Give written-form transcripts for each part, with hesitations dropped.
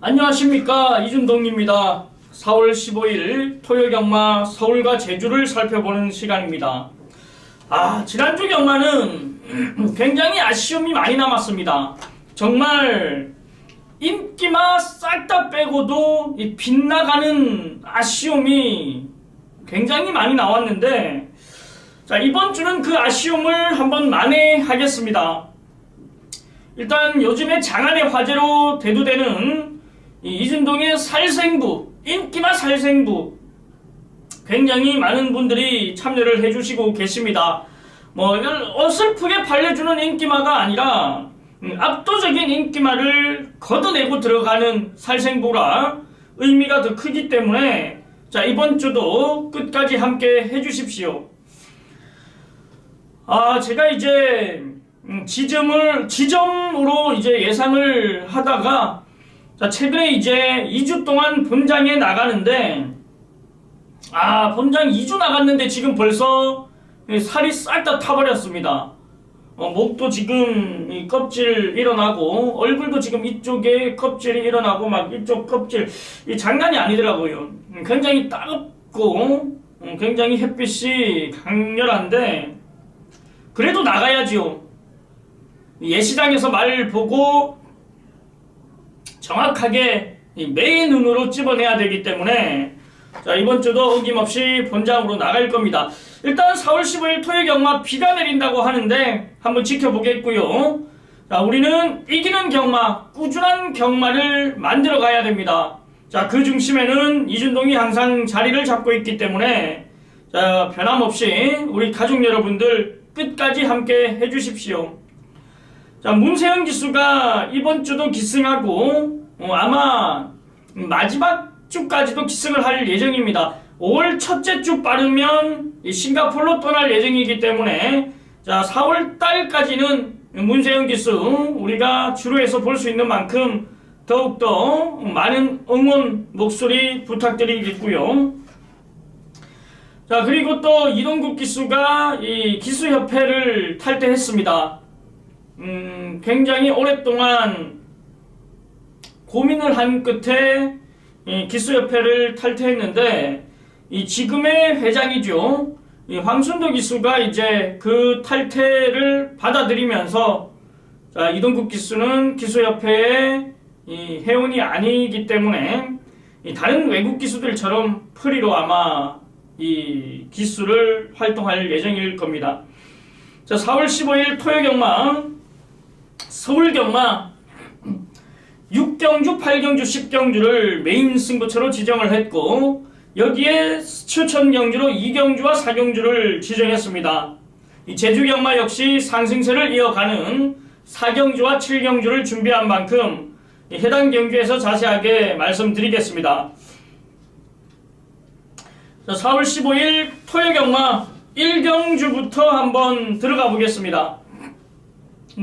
안녕하십니까, 이준동입니다. 4월 15일 토요 경마 서울과 제주를 살펴보는 시간입니다. 지난주 경마는 굉장히 아쉬움이 많이 남았습니다. 정말 인기마 싹 다 빼고도 이 빗나가는 아쉬움이 굉장히 많이 나왔는데, 자, 이번 주는 그 아쉬움을 한번 만회하겠습니다. 일단 요즘에 장안의 화제로 대두되는 이 이준동의 살생부, 인기마 살생부, 굉장히 많은 분들이 참여를 해주시고 계십니다. 이걸 어설프게 팔려주는 인기마가 아니라 압도적인 인기마를 걷어내고 들어가는 살생부라 의미가 더 크기 때문에, 자, 이번 주도 끝까지 함께 해주십시오. 제가 이제 지점으로 이제 예상을 하다가, 자, 최근에 이제 2주 동안 본장에 나가는데, 본장 2주 나갔는데 지금 벌써 살이 싹 다 타버렸습니다. 목도 지금 이 껍질 일어나고, 얼굴도 지금 이쪽에 껍질이 일어나고, 막 이쪽 껍질, 이 장난이 아니더라고요. 굉장히 따갑고, 굉장히 햇빛이 강렬한데, 그래도 나가야지요. 예시장에서 말 보고 정확하게 매의 눈으로 찝어내야 되기 때문에, 자, 이번 주도 어김없이 본장으로 나갈 겁니다. 일단 4월 15일 토요 경마 비가 내린다고 하는데 한번 지켜보겠고요. 자, 우리는 이기는 경마, 꾸준한 경마를 만들어 가야 됩니다. 자, 그 중심에는 이준동이 항상 자리를 잡고 있기 때문에, 자, 변함없이 우리 가족 여러분들 끝까지 함께 해주십시오. 자, 문세영 기수가 이번 주도 기승하고, 아마 마지막 주까지도 기승을 할 예정입니다. 5월 첫째 주 빠르면 싱가포르로 떠날 예정이기 때문에, 자, 4월 달까지는 문세영 기수 우리가 주로해서 볼 수 있는 만큼 더욱더 많은 응원 목소리 부탁드리겠고요. 자, 그리고 또 이동국 기수가 이 기수협회를 탈퇴했습니다. 굉장히 오랫동안 고민을 한 끝에 이 기수협회를 탈퇴했는데, 이 지금의 회장이죠, 이 황순도 기수가 이제 그 탈퇴를 받아들이면서, 자, 이동국 기수는 기수협회의 이 회원이 아니기 때문에 이 다른 외국 기수들처럼 프리로 아마 이 기수를 활동할 예정일 겁니다. 자, 4월 15일 토요 경마 서울 경마 6경주, 8경주, 10경주를 메인 승부처로 지정을 했고, 여기에 추천 경주로 2경주와 4경주를 지정했습니다. 이 제주 경마 역시 상승세를 이어가는 4경주와 7경주를 준비한 만큼 해당 경주에서 자세하게 말씀드리겠습니다. 자, 4월 15일 토요 경마 1경주부터 한번 들어가 보겠습니다.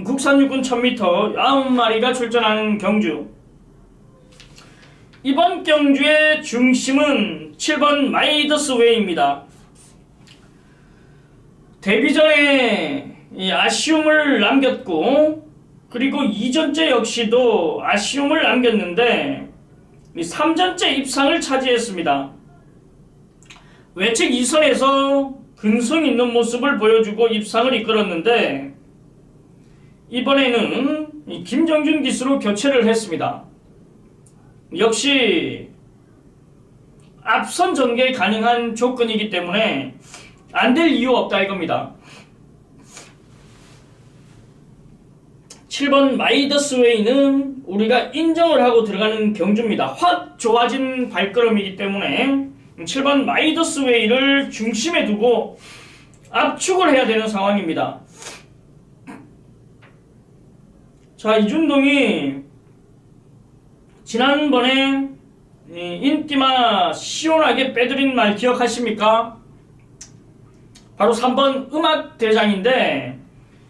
국산 육군 1000m 90마리가 출전하는 경주. 이번 경주의 중심은 7번 마이더스웨이입니다. 데뷔전에 아쉬움을 남겼고, 그리고 2전째 역시도 아쉬움을 남겼는데 3전째 입상을 차지했습니다. 외측 2선에서 근성 있는 모습을 보여주고 입상을 이끌었는데, 이번에는 김정준 기수로 교체를 했습니다. 역시 앞선 전개 가능한 조건이기 때문에 안 될 이유 없다 이겁니다. 7번 마이더스웨이는 우리가 인정을 하고 들어가는 경주입니다. 확 좋아진 발걸음이기 때문에 7번 마이더스웨이를 중심에 두고 압축을 해야 되는 상황입니다. 자, 이준동이 지난번에 인기마 시원하게 빼드린 말 기억하십니까? 바로 3번 음악대장인데,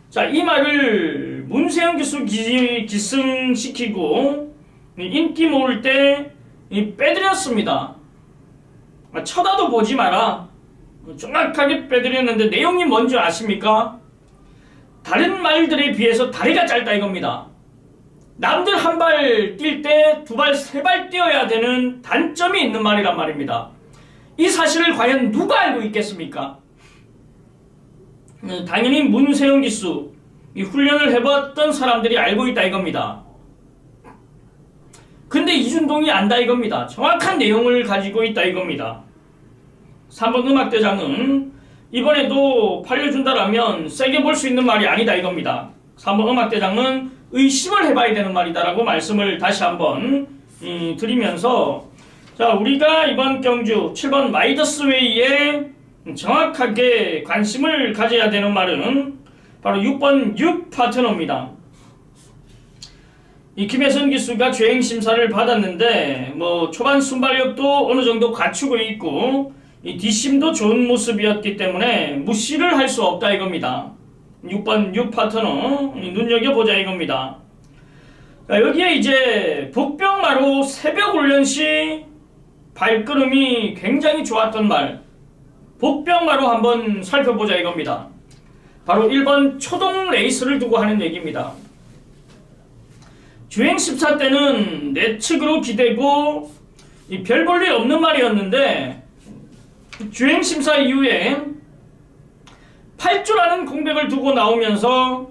자, 이 말을 문세영 기수 기승시키고 인기 모을 때 빼드렸습니다. 쳐다도 보지 마라, 정확하게 빼드렸는데 내용이 뭔지 아십니까? 다른 말들에 비해서 다리가 짧다 이겁니다. 남들 한 발 뛸 때 두 발, 세 발 뛰어야 되는 단점이 있는 말이란 말입니다. 이 사실을 과연 누가 알고 있겠습니까? 당연히 문세영 기수, 이 훈련을 해봤던 사람들이 알고 있다 이겁니다. 근데 이준동이 안다 이겁니다. 정확한 내용을 가지고 있다 이겁니다. 3번 음악대장은 이번에도 팔려준다라면 세게 볼 수 있는 말이 아니다 이겁니다. 3번 음악대장은 의심을 해봐야 되는 말이다라고 말씀을 다시 한번 드리면서, 자, 우리가 이번 경주 7번 마이더스웨이에 정확하게 관심을 가져야 되는 말은 바로 6번 6 파트너입니다. 이 김혜선 기수가 주행 심사를 받았는데 초반 순발력도 어느 정도 갖추고 있고 이 뒷심도 좋은 모습이었기 때문에 무시를 할 수 없다 이겁니다. 6번 6 파트너 눈여겨보자 이겁니다. 자, 여기에 이제 복병마루 새벽 훈련 시 발걸음이 굉장히 좋았던 말, 복병마루 한번 살펴보자 이겁니다. 바로 1번 초동 레이스를 두고 하는 얘기입니다. 주행 심사 때는 내측으로 기대고 별 볼 일 없는 말이었는데 주행 심사 이후에 8조라는 공백을 두고 나오면서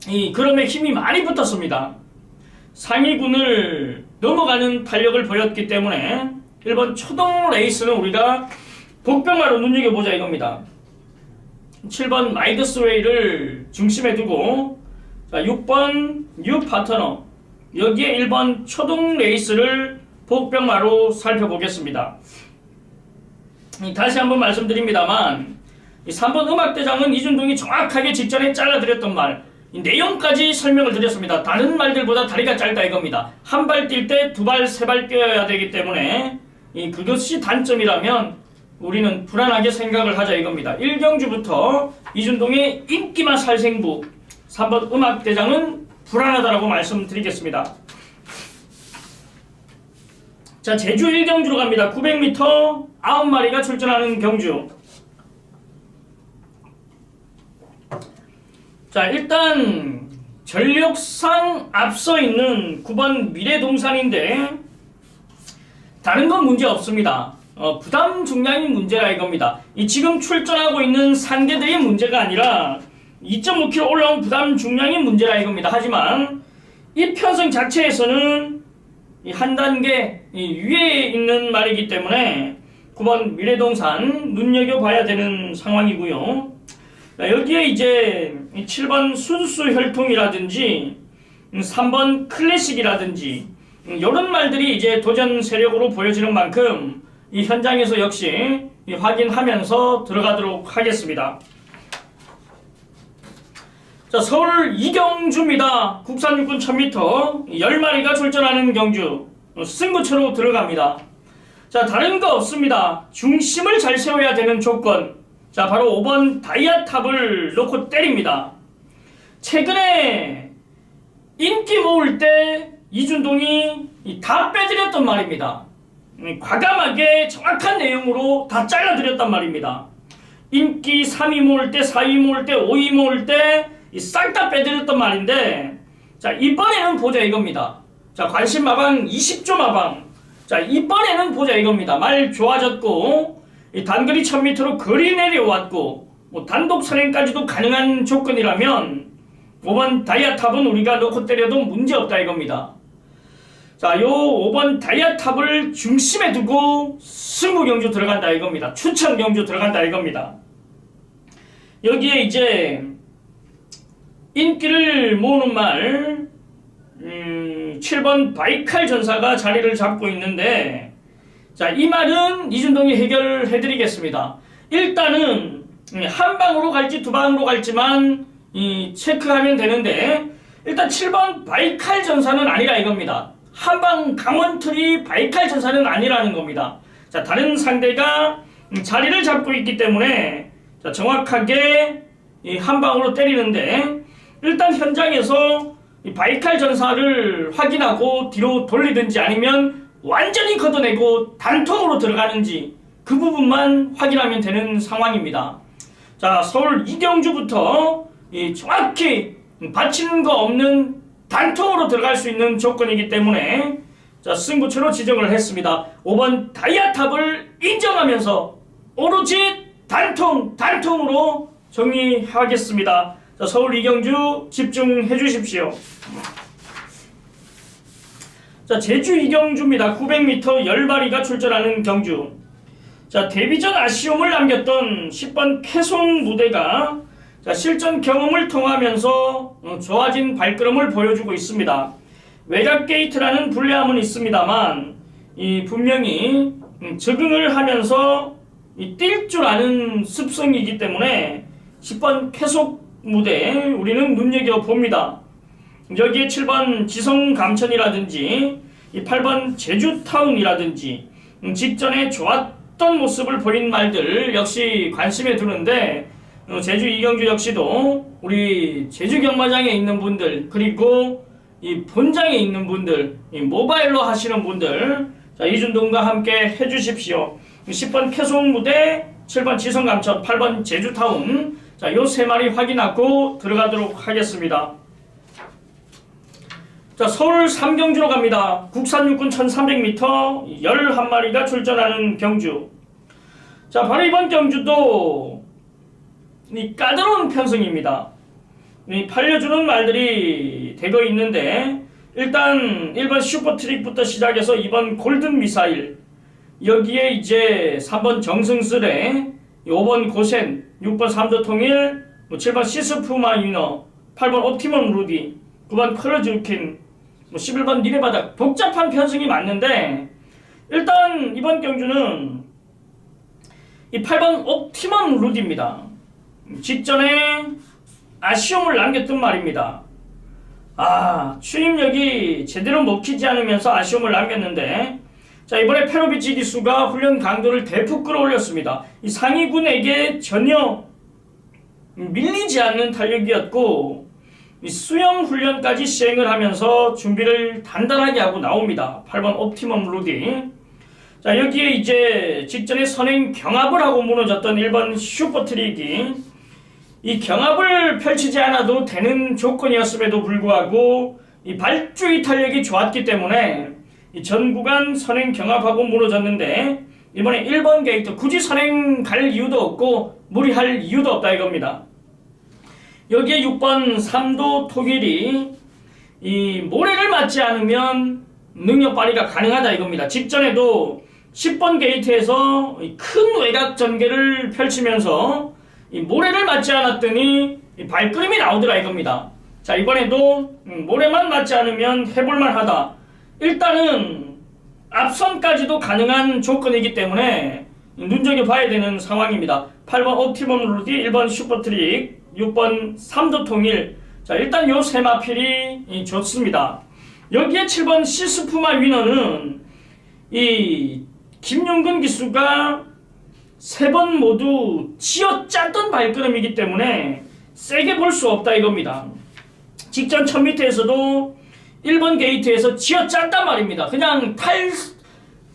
이 걸음에 힘이 많이 붙었습니다. 상위군을 넘어가는 탄력을 보였기 때문에 1번 초동 레이스는 우리가 복병마로 눈여겨보자 이겁니다. 7번 마이더스웨이를 중심에 두고, 자, 6번 뉴 파트너, 여기에 1번 초동 레이스를 복병마로 살펴보겠습니다. 다시 한번 말씀드립니다만 3번 음악대장은 이준동이 정확하게 직전에 잘라드렸던 말, 이 내용까지 설명을 드렸습니다. 다른 말들보다 다리가 짧다 이겁니다. 한 발 뛸 때 두 발, 세 발 뛰어야 되기 때문에 그것이 단점이라면 우리는 불안하게 생각을 하자 이겁니다. 1경주부터 이준동의 인기만 살생부, 3번 음악대장은 불안하다라고 말씀드리겠습니다. 자, 제주 1경주로 갑니다. 900m 9마리가 출전하는 경주. 자, 일단 전력상 앞서 있는 9번 미래동산인데 다른 건 문제 없습니다. 부담 중량이 문제라 이겁니다. 이 지금 출전하고 있는 상대들이 문제가 아니라 2.5kg 올라온 부담 중량이 문제라 이겁니다. 하지만 이 편성 자체에서는 한 단계 위에 있는 말이기 때문에 9번 미래동산 눈여겨봐야 되는 상황이고요. 여기에 이제 7번 순수 혈통이라든지 3번 클래식이라든지 이런 말들이 이제 도전 세력으로 보여지는 만큼 이 현장에서 역시 확인하면서 들어가도록 하겠습니다. 자, 서울 이경주입니다. 국산 육군 1000m 10마리가 출전하는 경주 승부처로 들어갑니다. 자, 다른 거 없습니다. 중심을 잘 세워야 되는 조건, 자, 바로 5번 다이아탑을 놓고 때립니다. 최근에 인기 모을 때 이준동이 다 빼드렸던 말입니다. 과감하게 정확한 내용으로 다 잘라드렸단 말입니다. 인기 3위 모을 때, 4위 모을 때, 5위 모을 때 싹 다 빼드렸던 말인데, 자, 이번에는 보자 이겁니다. 자, 관심 마방 20조 마방. 자, 이번에는 보자 이겁니다. 말 좋아졌고 단거리 1000m로 거리 내려왔고 단독 선행까지도 가능한 조건이라면 5번 다이아탑은 우리가 놓고 때려도 문제없다 이겁니다. 자, 요 5번 다이아탑을 중심에 두고 승부 경주 들어간다 이겁니다. 추천 경주 들어간다 이겁니다. 여기에 이제 인기를 모으는 말 7번 바이칼 전사가 자리를 잡고 있는데, 자, 이 말은 이준동이 해결해드리겠습니다. 일단은 한 방으로 갈지 두 방으로 갈지만 체크하면 되는데, 일단 7번 바이칼 전사는 아니라 이겁니다. 한방 강원트리 바이칼 전사는 아니라는 겁니다. 자, 다른 상대가 자리를 잡고 있기 때문에 자, 정확하게 한 방으로 때리는데, 일단 현장에서 바이칼 전사를 확인하고 뒤로 돌리든지 아니면 완전히 걷어내고 단통으로 들어가는지 그 부분만 확인하면 되는 상황입니다. 자, 서울 이경주부터 정확히 받치는 거 없는 단통으로 들어갈 수 있는 조건이기 때문에 자, 승부처로 지정을 했습니다. 5번 다이아탑을 인정하면서 오로지 단통으로 정리하겠습니다. 자, 서울 이경주 집중해 주십시오. 자, 제주 이경주입니다. 900m 10마리가 출전하는 경주. 자, 데뷔전 아쉬움을 남겼던 10번 캐송 무대가 자, 실전 경험을 통하면서 좋아진 발걸음을 보여주고 있습니다. 외곽 게이트라는 불리함은 있습니다만 분명히 적응을 하면서 뛸 줄 아는 습성이기 때문에 10번 캐속 무대 우리는 눈여겨봅니다. 여기에 7번 지성감천이라든지 8번 제주타운이라든지 직전에 좋았던 모습을 보인 말들 역시 관심에 두는데 제주 이경주 역시도 우리 제주 경마장에 있는 분들 그리고 이 본장에 있는 분들 이 모바일로 하시는 분들 자, 이준동과 함께 해주십시오. 10번 캐송 무대 7번 지성감천 8번 제주타운 자, 요 세 마리 확인하고 들어가도록 하겠습니다. 자, 서울 삼경주로 갑니다. 국산 육군 1300m 11마리가 출전하는 경주. 자, 바로 이번 경주도 이 까다로운 편성입니다. 이 팔려주는 말들이 되고 있는데 일단 1번 슈퍼트릭부터 시작해서 2번 골든 미사일 여기에 이제 3번 정승슬에 5번 고센 6번 삼도통일 7번 시스푸마 위너 8번 옵티멈 루디 9번 크루즈킨 11번 니네바닥 복잡한 편성이 맞는데 일단 이번 경주는 이 8번 옵티멈 루디입니다. 직전에 아쉬움을 남겼던 말입니다. 추임력이 제대로 먹히지 않으면서 아쉬움을 남겼는데 자, 이번에 페로비치 기수가 훈련 강도를 대폭 끌어올렸습니다. 이 상위군에게 전혀 밀리지 않는 탄력이었고 이 수영 훈련까지 시행을 하면서 준비를 단단하게 하고 나옵니다. 8번 옵티멈 루디. 자, 여기에 이제 직전에 선행 경합을 하고 무너졌던 1번 슈퍼트릭이 이 경합을 펼치지 않아도 되는 조건이었음에도 불구하고 이 발주의 탄력이 좋았기 때문에 이 전 구간 선행 경합하고 무너졌는데 이번에 1번 게이트 굳이 선행 갈 이유도 없고 무리할 이유도 없다 이겁니다. 여기에 6번 삼도 토길이 이 모래를 맞지 않으면 능력 발휘가 가능하다 이겁니다. 직전에도 10번 게이트에서 큰 외곽 전개를 펼치면서 이 모래를 맞지 않았더니 이 발걸음이 나오더라 이겁니다. 자, 이번에도 모래만 맞지 않으면 해볼만 하다. 일단은 앞선까지도 가능한 조건이기 때문에 눈여겨봐야 되는 상황입니다. 8번 옵티멈 루디 1번 슈퍼트릭 6번 삼도통일 자, 일단 요 세 마필이 좋습니다. 여기에 7번 시스푸마 위너는 이 김용근 기수가 세 번 모두 쥐어짰던 발걸음이기 때문에 세게 볼 수 없다 이겁니다. 직전 1000m에서도 1번 게이트에서 쥐어짰단 말입니다. 그냥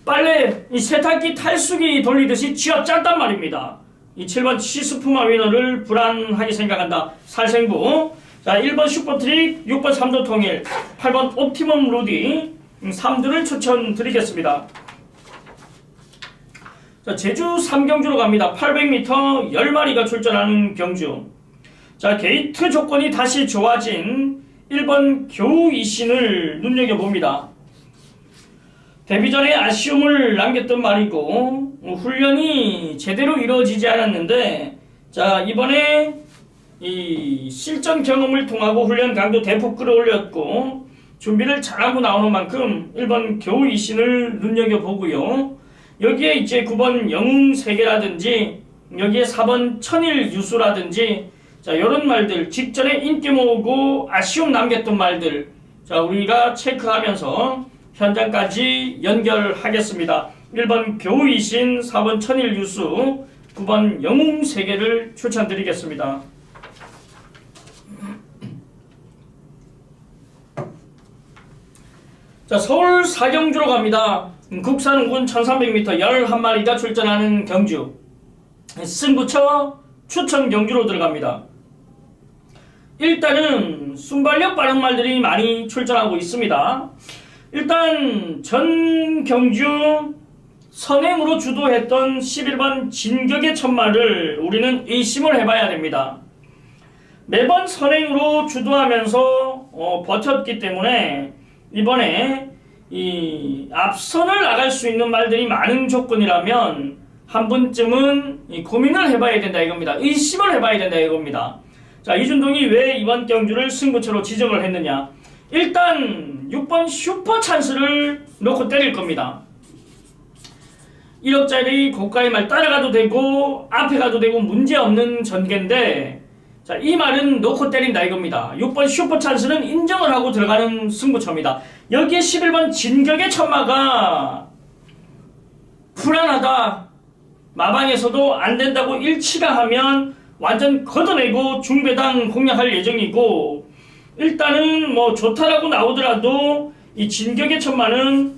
빨래 이 세탁기 탈수기 돌리듯이 쥐어짰단 말입니다. 이 7번 시스푸마 위너를 불안하게 생각한다. 살생부. 자, 1번 슈퍼트릭, 6번 삼도통일, 8번 옵티멈 루디 3두를 추천드리겠습니다. 자, 제주 삼경주로 갑니다. 800m 10마리가 출전하는 경주. 자, 게이트 조건이 다시 좋아진 1번 교우 이신을 눈여겨봅니다. 데뷔 전에 아쉬움을 남겼던 말이고 훈련이 제대로 이루어지지 않았는데 자, 이번에 이 실전 경험을 통하고 훈련 강도 대폭 끌어올렸고 준비를 잘하고 나오는 만큼 1번 교우 이신을 눈여겨보고요. 여기에 이제 9번 영웅세계라든지 여기에 4번 천일 유수라든지 자, 이런 말들 직전에 인기 모으고 아쉬움 남겼던 말들 자, 우리가 체크하면서 현장까지 연결하겠습니다. 1번 교우이신 4번 천일 유수 9번 영웅세계를 추천드리겠습니다. 자, 서울 사경주로 갑니다. 국산 우군 1300m 11마리가 출전하는 경주. 승부처 추천 경주로 들어갑니다. 일단은 순발력 빠른 말들이 많이 출전하고 있습니다. 일단 전 경주 선행으로 주도했던 11번 진격의 천마를 우리는 의심을 해봐야 됩니다. 매번 선행으로 주도하면서 버텼기 때문에 이번에 이 앞선을 나갈 수 있는 말들이 많은 조건이라면 한 번쯤은 고민을 해봐야 된다 이겁니다. 의심을 해봐야 된다 이겁니다. 자, 이준동이 왜 이번 경주를 승부처로 지정을 했느냐. 일단 6번 슈퍼 찬스를 놓고 때릴 겁니다. 1억짜리 고가의 말 따라가도 되고 앞에 가도 되고 문제없는 전개인데, 자, 이 말은 놓고 때린다 이겁니다. 6번 슈퍼 찬스는 인정을 하고 들어가는 승부처입니다. 여기에 11번 진격의 천마가 불안하다, 마방에서도 안 된다고 일치가 하면 완전 걷어내고 중배당 공략할 예정이고, 일단은 뭐 좋다라고 나오더라도 이 진격의 천마는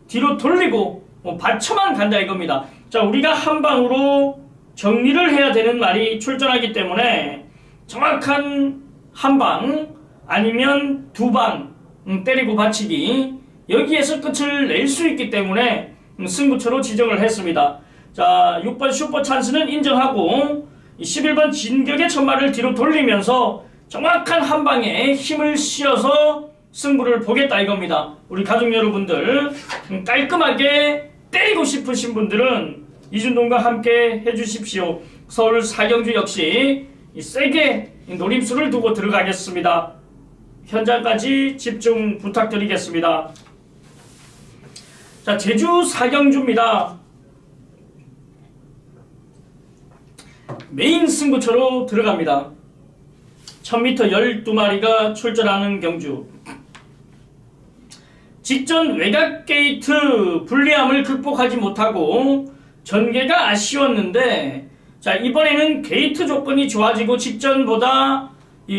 뒤로 돌리고 받쳐만 간다 이겁니다. 자, 우리가 한 방으로 정리를 해야 되는 말이 출전하기 때문에 정확한 한 방 아니면 두 방 때리고 받치기, 여기에서 끝을 낼 수 있기 때문에 승부처로 지정을 했습니다. 자, 6번 슈퍼 찬스는 인정하고 11번 진격의 천마를 뒤로 돌리면서 정확한 한 방에 힘을 실어서 승부를 보겠다 이겁니다. 우리 가족 여러분들 깔끔하게 때리고 싶으신 분들은 이준동과 함께 해주십시오. 서울 사경주 역시 세게 노림수를 두고 들어가겠습니다. 현장까지 집중 부탁드리겠습니다. 자, 제주 사경주입니다. 메인 승부처로 들어갑니다. 1000m 12마리가 출전하는 경주. 직전 외곽 게이트 불리함을 극복하지 못하고 전개가 아쉬웠는데, 자, 이번에는 게이트 조건이 좋아지고 직전보다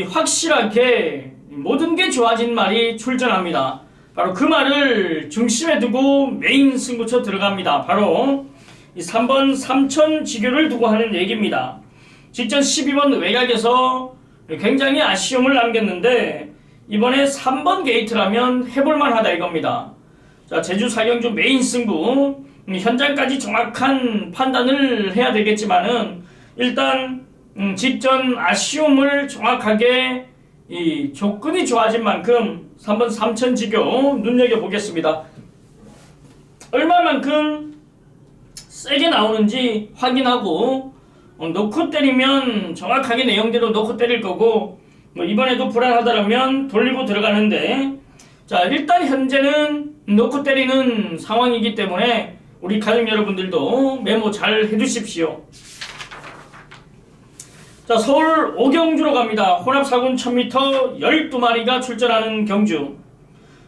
확실하게 모든 게 좋아진 말이 출전합니다. 바로 그 말을 중심에 두고 메인 승부처 들어갑니다. 바로 이 3번 삼천지교를 두고 하는 얘기입니다. 직전 12번 외곽에서 굉장히 아쉬움을 남겼는데 이번에 3번 게이트라면 해볼만 하다 이겁니다. 자, 제주 사경주 메인 승부, 현장까지 정확한 판단을 해야 되겠지만은 일단 직전 아쉬움을 정확하게 이 조건이 좋아진 만큼 3번 삼천지교 눈여겨보겠습니다. 얼마만큼 세게 나오는지 확인하고 놓고 때리면 정확하게 내용대로 놓고 때릴 거고, 이번에도 불안하다면 돌리고 들어가는데, 자, 일단 현재는 놓고 때리는 상황이기 때문에 우리 가족 여러분들도 메모 잘 해두십시오. 자, 서울 오경주로 갑니다. 혼합사군 1000m 12마리가 출전하는 경주.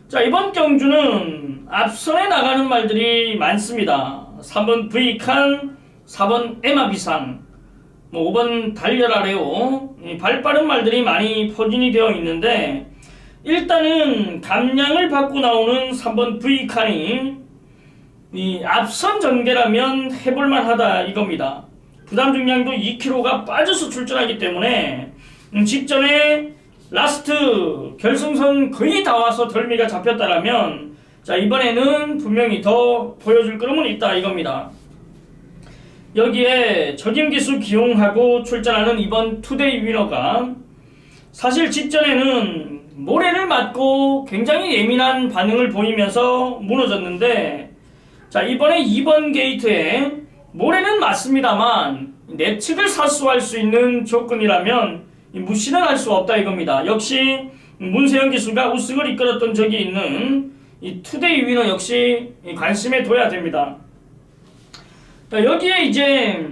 자, 이번 경주는 앞선에 나가는 말들이 많습니다. 3번 V칸, 4번 에마비상, 5번 달려라레오, 발빠른 말들이 많이 포진이 되어 있는데, 일단은 감량을 받고 나오는 3번 V칸이 이 앞선 전개라면 해볼만 하다 이겁니다. 부담 중량도 2kg가 빠져서 출전하기 때문에 직전에 라스트 결승선 거의 다 와서 덜미가 잡혔다라면, 자, 이번에는 분명히 더 보여줄 그림은 있다 이겁니다. 여기에 적임기수 기용하고 출전하는 이번 투데이 위너가 사실 직전에는 모래를 맞고 굉장히 예민한 반응을 보이면서 무너졌는데, 자, 이번에 2번 게이트에 모래는 맞습니다만 내측을 사수할 수 있는 조건이라면 무시는 할 수 없다 이겁니다. 역시 문세영 기수가 우승을 이끌었던 적이 있는 이 투데이 위너 역시 관심에 둬야 됩니다. 자, 여기에 이제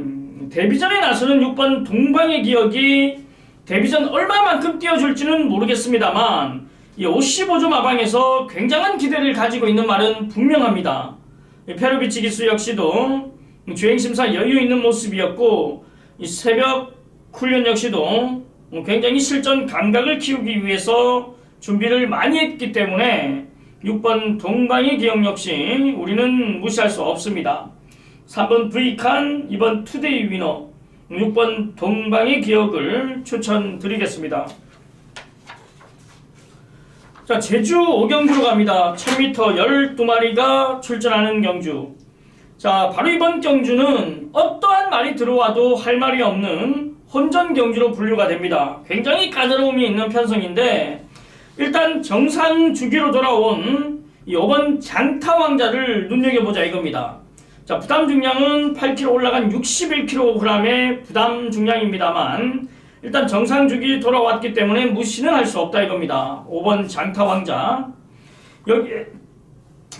데뷔전에 나서는 6번 동방의 기억이 데뷔전 얼마만큼 띄워줄지는 모르겠습니다만 이 55조 마방에서 굉장한 기대를 가지고 있는 말은 분명합니다. 페루비치 기수 역시도 주행심사 여유 있는 모습이었고, 이 새벽 훈련 역시도 굉장히 실전 감각을 키우기 위해서 준비를 많이 했기 때문에 6번 동방의 기억 역시 우리는 무시할 수 없습니다. 3번 V칸, 2번 투데이 위너, 6번 동방의 기억을 추천드리겠습니다. 자, 제주 5경주로 갑니다. 1000m 12마리가 출전하는 경주. 자, 바로 이번 경주는 어떠한 말이 들어와도 할 말이 없는 혼전 경주로 분류가 됩니다. 굉장히 까다로움이 있는 편성인데, 일단 정상 주기로 돌아온 이 5번 장타 왕자를 눈여겨보자 이겁니다. 자, 부담 중량은 8kg 올라간 61kg의 부담 중량입니다만, 일단 정상 주기 돌아왔기 때문에 무시는 할 수 없다 이겁니다. 5번 장타 왕자.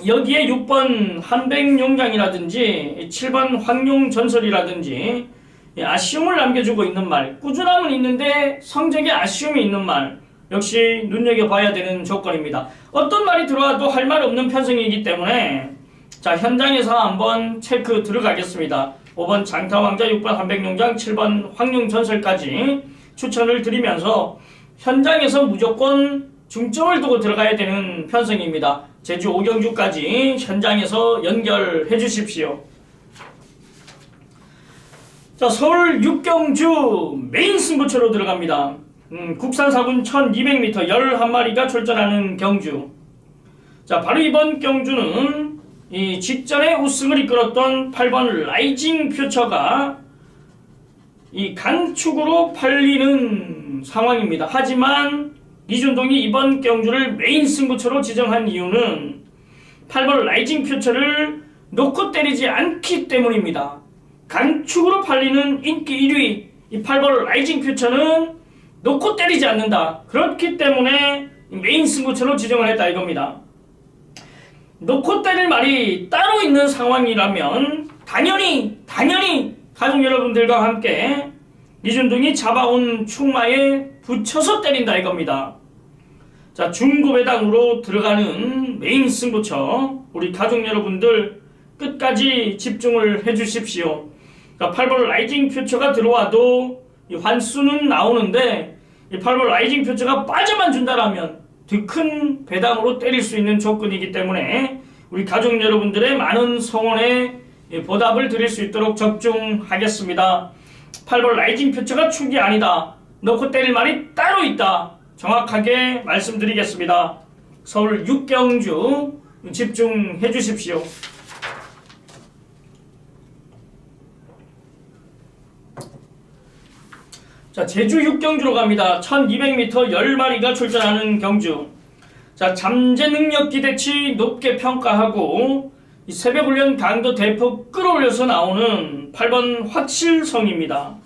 여기에 6번 한백용장이라든지 7번 황룡전설이라든지 아쉬움을 남겨주고 있는 말, 꾸준함은 있는데 성적에 아쉬움이 있는 말, 역시 눈여겨봐야 되는 조건입니다. 어떤 말이 들어와도 할 말 없는 편성이기 때문에 자, 현장에서 한번 체크 들어가겠습니다. 5번 장타왕자, 6번 한백용장, 7번 황룡전설까지 추천을 드리면서 현장에서 무조건 중점을 두고 들어가야 되는 편성입니다. 제주 5경주까지 현장에서 연결해 주십시오. 자, 서울 6경주 메인 승부처로 들어갑니다. 국산 4군 1200m 11마리가 출전하는 경주. 자, 바로 이번 경주는 이 직전에 우승을 이끌었던 8번 라이징 퓨처가 이 강축으로 팔리는 상황입니다. 하지만 이준동이 이번 경주를 메인 승부처로 지정한 이유는 8번 라이징 퓨처를 놓고 때리지 않기 때문입니다. 강축으로 팔리는 인기 1위 이 8번 라이징 퓨처는 놓고 때리지 않는다. 그렇기 때문에 메인 승부처로 지정을 했다 이겁니다. 놓고 때릴 말이 따로 있는 상황이라면 당연히 가족 여러분들과 함께 이준동이 잡아온 충마에 붙여서 때린다 이겁니다. 자, 중고배당으로 들어가는 메인 승부처, 우리 가족 여러분들 끝까지 집중을 해주십시오. 자, 8번 라이징 퓨처가 들어와도 이 환수는 나오는데 이 8번 라이징 퓨처가 빠져만 준다라면 더 큰 배당으로 때릴 수 있는 조건이기 때문에 우리 가족 여러분들의 많은 성원에 보답을 드릴 수 있도록 접종하겠습니다. 8번 라이징 퓨처가 축이 아니다. 놓고 때릴 말이 따로 있다. 정확하게 말씀드리겠습니다. 서울 6경주 집중해 주십시오. 자, 제주 6경주로 갑니다. 1200m 10마리가 출전하는 경주. 자, 잠재 능력 기대치 높게 평가하고 이 새벽훈련 강도 대폭 끌어올려서 나오는 8번 확실성입니다.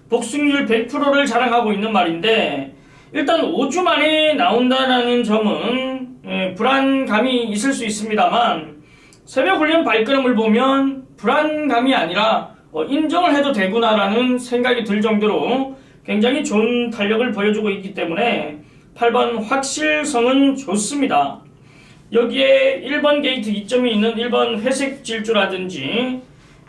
복승률 100%를 자랑하고 있는 말인데, 일단 5주 만에 나온다는 점은 불안감이 있을 수 있습니다만, 새벽훈련 발걸음을 보면 불안감이 아니라 인정을 해도 되구나라는 생각이 들 정도로 굉장히 좋은 탄력을 보여주고 있기 때문에 8번 확실성은 좋습니다. 여기에 1번 게이트 이점이 있는 1번 회색 질주라든지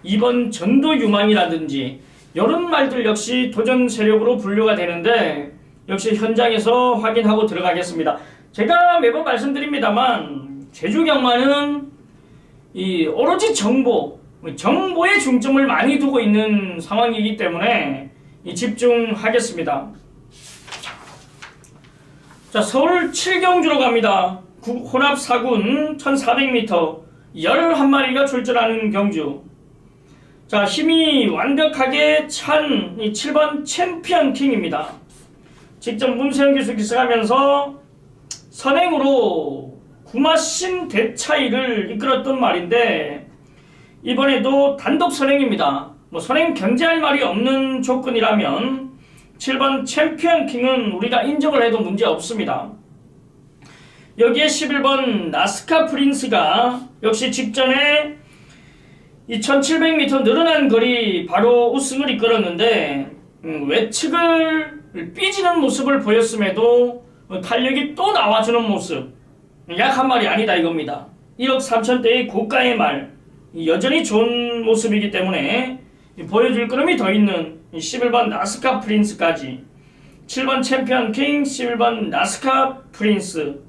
2번 전도 유망이라든지 이런 말들 역시 도전 세력으로 분류가 되는데, 역시 현장에서 확인하고 들어가겠습니다. 제가 매번 말씀드립니다만 제주 경마는 이 오로지 정보에 중점을 많이 두고 있는 상황이기 때문에 집중하겠습니다. 자, 서울 7경주로 갑니다. 혼합 4군 1400m 11마리가 출전하는 경주. 자, 힘이 완벽하게 찬 이 7번 챔피언 킹입니다. 직접 문세영 기수 기승하면서 선행으로 구마신 대차이를 이끌었던 말인데, 이번에도 단독 선행입니다. 선행 견제할 말이 없는 조건이라면 7번 챔피언 킹은 우리가 인정을 해도 문제 없습니다. 여기에 11번 나스카 프린스가 역시 직전에 2700m 늘어난 거리 바로 우승을 이끌었는데, 외측을 삐지는 모습을 보였음에도 탄력이 또 나와주는 모습, 약한 말이 아니다 이겁니다. 1억 3천대의 고가의 말, 여전히 좋은 모습이기 때문에 보여줄 그름이 더 있는 11번 나스카 프린스까지, 7번 챔피언 킹, 11번 나스카 프린스.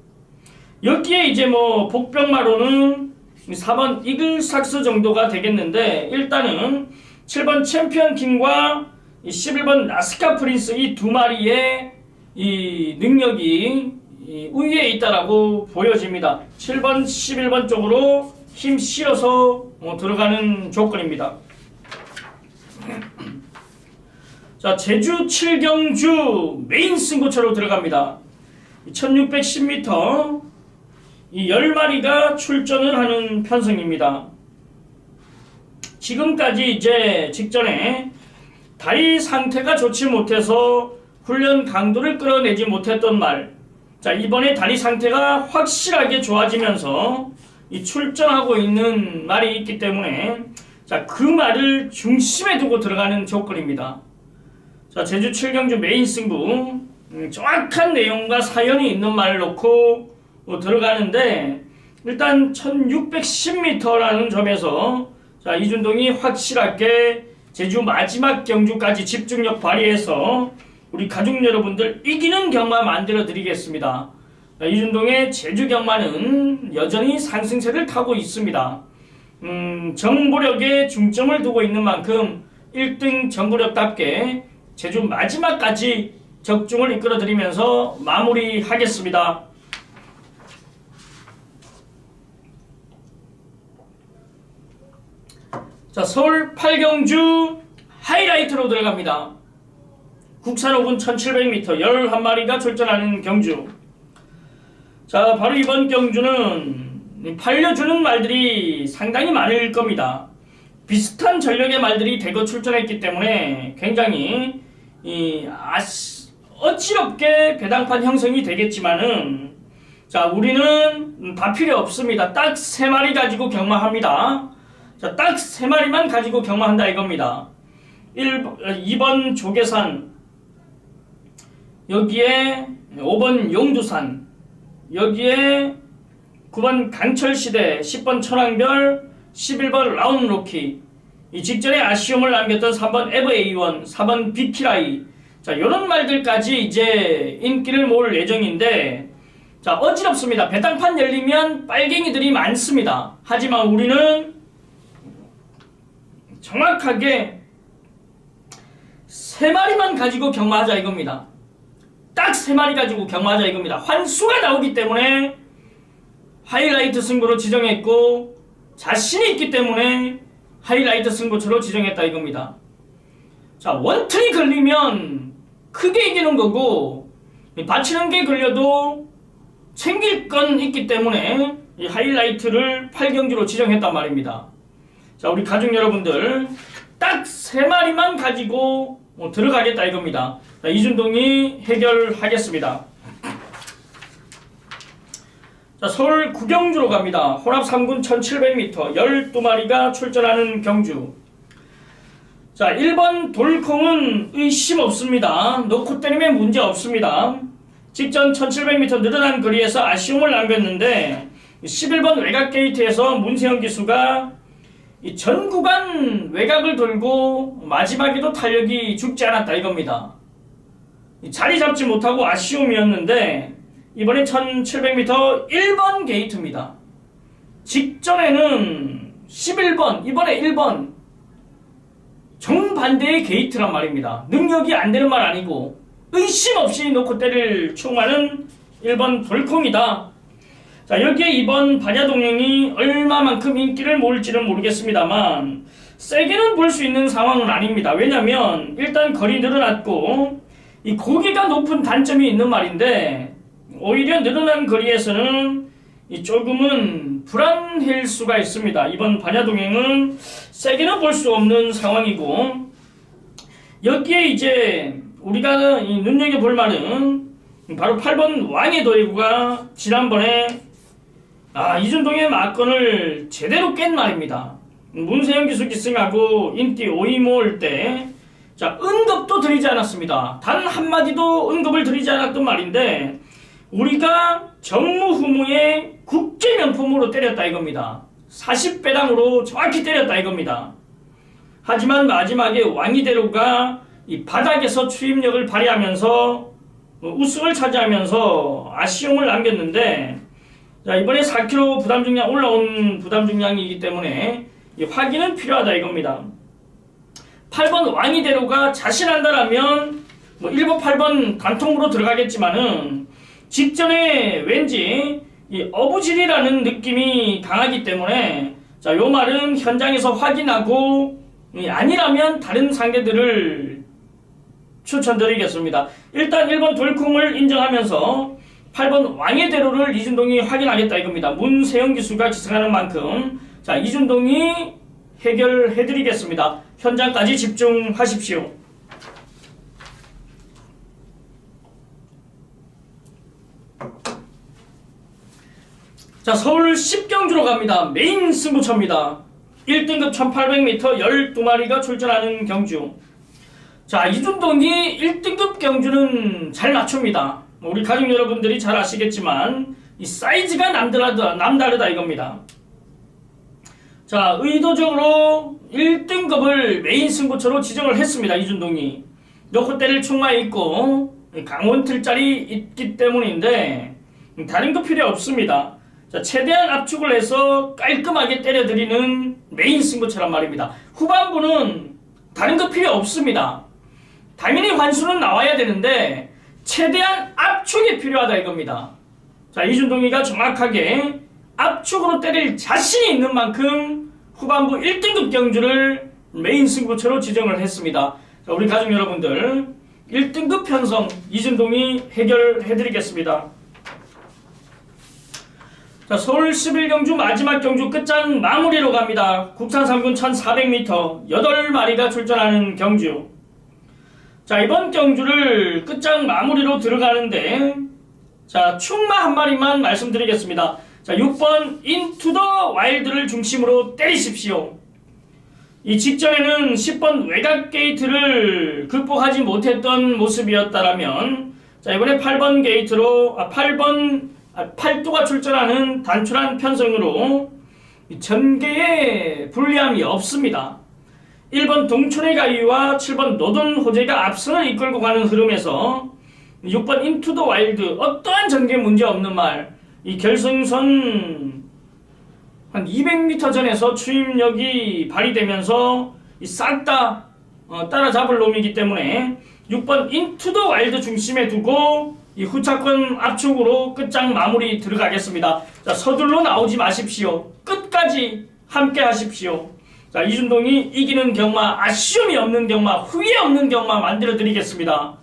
여기에 이제 복병마로는 4번 이글삭스 정도가 되겠는데, 일단은 7번 챔피언 킹과 11번 나스카 프린스 이 두 마리의 이 능력이 우위에 있다라고 보여집니다. 7번, 11번 쪽으로 힘 실어서 들어가는 조건입니다. 자, 제주 7경주 메인 승부처로 들어갑니다. 1610m 이 10마리가 출전을 하는 편성입니다. 지금까지 이제 직전에 다리 상태가 좋지 못해서 훈련 강도를 끌어내지 못했던 말, 자, 이번에 다리 상태가 확실하게 좋아지면서 이 출전하고 있는 말이 있기 때문에 자, 그 말을 중심에 두고 들어가는 조건입니다. 자, 제주 7경주 메인 승부 정확한 내용과 사연이 있는 말을 놓고 들어가는데 일단 1610m라는 점에서 자, 이준동이 확실하게 제주 마지막 경주까지 집중력 발휘해서 우리 가족 여러분들 이기는 경마 만들어 드리겠습니다. 이준동의 제주 경마는 여전히 상승세를 타고 있습니다. 정보력에 중점을 두고 있는 만큼 1등 정보력답게 제주 마지막까지 적중을 이끌어 드리면서 마무리하겠습니다. 자, 서울 8경주 하이라이트로 들어갑니다. 국산 5분 1700m 11마리가 출전하는 경주. 자, 바로 이번 경주는 팔려주는 말들이 상당히 많을 겁니다. 비슷한 전력의 말들이 대거 출전했기 때문에 굉장히 어지럽게 배당판 형성이 되겠지만은 자, 우리는 다 필요 없습니다. 딱 3마리 가지고 경마합니다. 자, 딱 3마리만 가지고 경마한다 이겁니다. 2번 조계산, 여기에 5번 용두산, 여기에 9번 강철시대, 10번 천왕별, 11번 라운로키, 이 직전에 아쉬움을 남겼던 3번 에버A1, 4번 비키라이, 자, 요런 말들까지 이제 인기를 모을 예정인데 자, 어지럽습니다. 배당판 열리면 빨갱이들이 많습니다. 하지만 우리는 정확하게 3마리만 가지고 경마하자 이겁니다. 딱 3마리 가지고 경마하자 이겁니다. 환수가 나오기 때문에 하이라이트 승부로 지정했고 자신이 있기 때문에 하이라이트 승부처로 지정했다 이겁니다. 자, 원틀이 걸리면 크게 이기는 거고 받치는 게 걸려도 챙길 건 있기 때문에 이 하이라이트를 8경주로 지정했단 말입니다. 자, 우리 가족 여러분들 딱 3마리만 가지고 들어가겠다 이겁니다. 자, 이준동이 해결하겠습니다. 자, 서울 9경주로 갑니다. 혼합 3군 1700m 12마리가 출전하는 경주. 자, 1번 돌콩은 의심 없습니다. 놓고 때리면 문제 없습니다. 직전 1700m 늘어난 거리에서 아쉬움을 남겼는데 11번 외곽 게이트에서 문세영 기수가 이 전 구간 외곽을 돌고 마지막에도 탄력이 죽지 않았다 이겁니다. 자리 잡지 못하고 아쉬움이었는데 이번에 1700m 1번 게이트입니다. 직전에는 11번, 이번에 1번 정반대의 게이트란 말입니다. 능력이 안 되는 말 아니고 의심 없이 놓고 때릴 충만은 1번 돌콩이다. 자, 여기에 이번 반야동행이 얼마만큼 인기를 모을지는 모르겠습니다만 세게는 볼 수 있는 상황은 아닙니다. 왜냐면 일단 거리 늘어났고 이 고기가 높은 단점이 있는 말인데 오히려 늘어난 거리에서는 이 조금은 불안해질 수가 있습니다. 이번 반야동행은 세게는 볼 수 없는 상황이고 여기에 이제 우리가 이 눈여겨볼 말은 바로 8번 왕의 도예구가 지난번에 이준동의 막건을 제대로 깬 말입니다. 문세영 기수 기승하고 인기 5위 모을 때 자, 언급도 드리지 않았습니다. 단 한마디도 언급을 드리지 않았던 말인데 우리가 정무후무의 국제명품으로 때렸다 이겁니다. 40배당으로 정확히 때렸다 이겁니다. 하지만 마지막에 왕이대로가 이 바닥에서 추임력을 발휘하면서 우승을 차지하면서 아쉬움을 남겼는데 자, 이번에 4kg 부담 중량 올라온 부담 중량이기 때문에 이 확인은 필요하다 이겁니다. 8번 왕이대로가 자신한다라면 1번 8번 단통으로 들어가겠지만은 직전에 왠지 이 어부질이라는 느낌이 강하기 때문에 자, 요 말은 현장에서 확인하고 아니라면 다른 상대들을 추천드리겠습니다. 일단 1번 돌콩을 인정하면서 8번 왕의 대로를 이준동이 확인하겠다 이겁니다. 문세영 기수가 기승하는 만큼 자, 이준동이 해결해드리겠습니다. 현장까지 집중하십시오. 자, 서울 10경주로 갑니다. 메인 승부처입니다. 1등급 1800m 12마리가 출전하는 경주. 자, 이준동이 1등급 경주는 잘 맞춥니다. 우리 가족 여러분들이 잘 아시겠지만 이 사이즈가 남다르다 이겁니다. 자, 의도적으로 1등급을 메인 승부처로 지정을 했습니다. 이준동이 놓고 때릴 충마 있고 강원 틀짤이 있기 때문인데 다른 거 필요 없습니다. 자, 최대한 압축을 해서 깔끔하게 때려드리는 메인 승부처란 말입니다. 후반부는 다른 거 필요 없습니다. 당연히 환수는 나와야 되는데 최대한 압축이 필요하다 이겁니다. 자, 이준동이가 정확하게 압축으로 때릴 자신이 있는 만큼 후반부 1등급 경주를 메인 승부처로 지정을 했습니다. 자, 우리 가족 여러분들 1등급 편성 이준동이 해결해드리겠습니다. 자, 서울 11경주 마지막 경주 끝장 마무리로 갑니다. 국산 3군 1400m 8마리가 출전하는 경주. 자, 이번 경주를 끝장 마무리로 들어가는데 자, 충마 한 마리만 말씀드리겠습니다. 자, 6번 인투 더 와일드를 중심으로 때리십시오. 이 직전에는 10번 외곽 게이트를 극복하지 못했던 모습이었다라면 자, 이번에 8번 게이트로 8도가 출전하는 단출한 편성으로 전개에 불리함이 없습니다. 1번 동촌의 가위와 7번 노돈 호재가 앞선을 이끌고 가는 흐름에서 6번 인투 더 와일드 어떠한 전개 문제 없는 말, 이 결승선 한 200m 전에서 추임력이 발휘되면서 싹 다 따라잡을 놈이기 때문에 6번 인투 더 와일드 중심에 두고 이 후차권 압축으로 끝장 마무리 들어가겠습니다. 자, 서둘러 나오지 마십시오. 끝까지 함께 하십시오. 자, 이준동이 이기는 경마, 아쉬움이 없는 경마, 후회 없는 경마 만들어 드리겠습니다.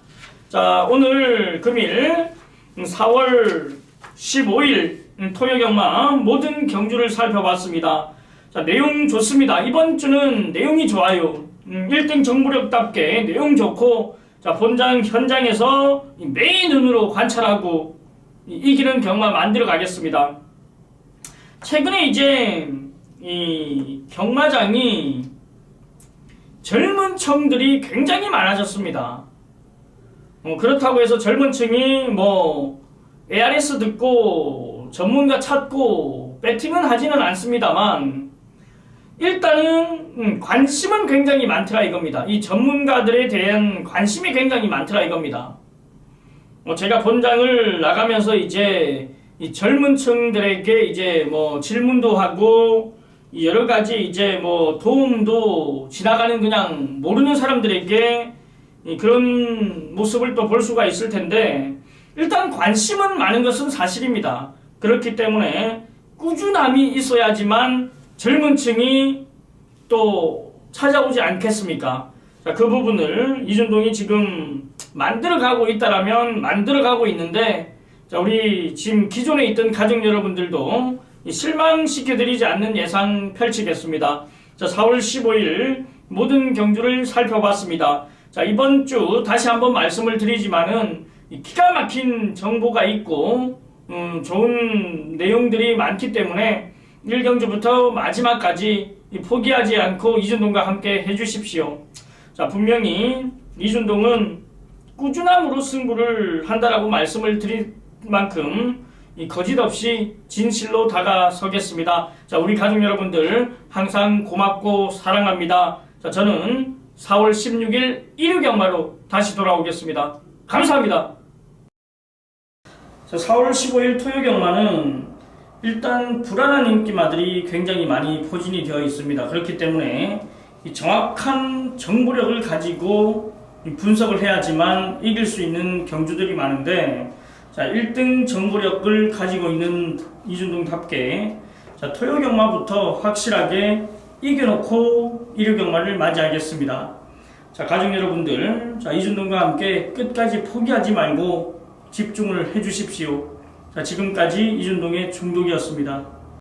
자, 오늘 금일 4월 15일 토요 경마 모든 경주를 살펴봤습니다. 자, 내용 좋습니다. 이번 주는 내용이 좋아요. 1등 정부력답게 내용 좋고 자, 본장 현장에서 메인 눈으로 관찰하고 이기는 경마 만들어 가겠습니다. 최근에 이제 이 경마장이 젊은 층들이 굉장히 많아졌습니다. 그렇다고 해서 젊은 층이 ARS 듣고 전문가 찾고 배팅은 하지는 않습니다만 일단은 관심은 굉장히 많더라 이겁니다. 이 전문가들에 대한 관심이 굉장히 많더라 이겁니다. 제가 본장을 나가면서 이제 이 젊은 층들에게 이제 질문도 하고 여러 가지 이제 도움도 지나가는 그냥 모르는 사람들에게 그런 모습을 또 볼 수가 있을 텐데 일단 관심은 많은 것은 사실입니다. 그렇기 때문에 꾸준함이 있어야지만 젊은 층이 또 찾아오지 않겠습니까? 자, 그 부분을 이준동이 지금 만들어가고 있다라면 만들어가고 있는데 자, 우리 지금 기존에 있던 가족 여러분들도 실망시켜드리지 않는 예상 펼치겠습니다. 자, 4월 15일 모든 경주를 살펴봤습니다. 자, 이번 주 다시 한번 말씀을 드리지만은 기가 막힌 정보가 있고 좋은 내용들이 많기 때문에 1경주부터 마지막까지 포기하지 않고 이준동과 함께 해주십시오. 자, 분명히 이준동은 꾸준함으로 승부를 한다라고 말씀을 드릴 만큼 거짓 없이 진실로 다가서겠습니다. 자, 우리 가족 여러분들 항상 고맙고 사랑합니다. 자, 저는 4월 16일 일요경마로 다시 돌아오겠습니다. 감사합니다. 자, 4월 15일 토요경마는 일단 불안한 인기마들이 굉장히 많이 포진이 되어 있습니다. 그렇기 때문에 이 정확한 정보력을 가지고 분석을 해야지만 이길 수 있는 경주들이 많은데 자, 1등 정보력을 가지고 있는 이준동답게 자, 토요 경마부터 확실하게 이겨놓고 일요 경마를 맞이하겠습니다. 자, 가족 여러분들, 자, 이준동과 함께 끝까지 포기하지 말고 집중을 해주십시오. 자, 지금까지 이준동의 중독이었습니다.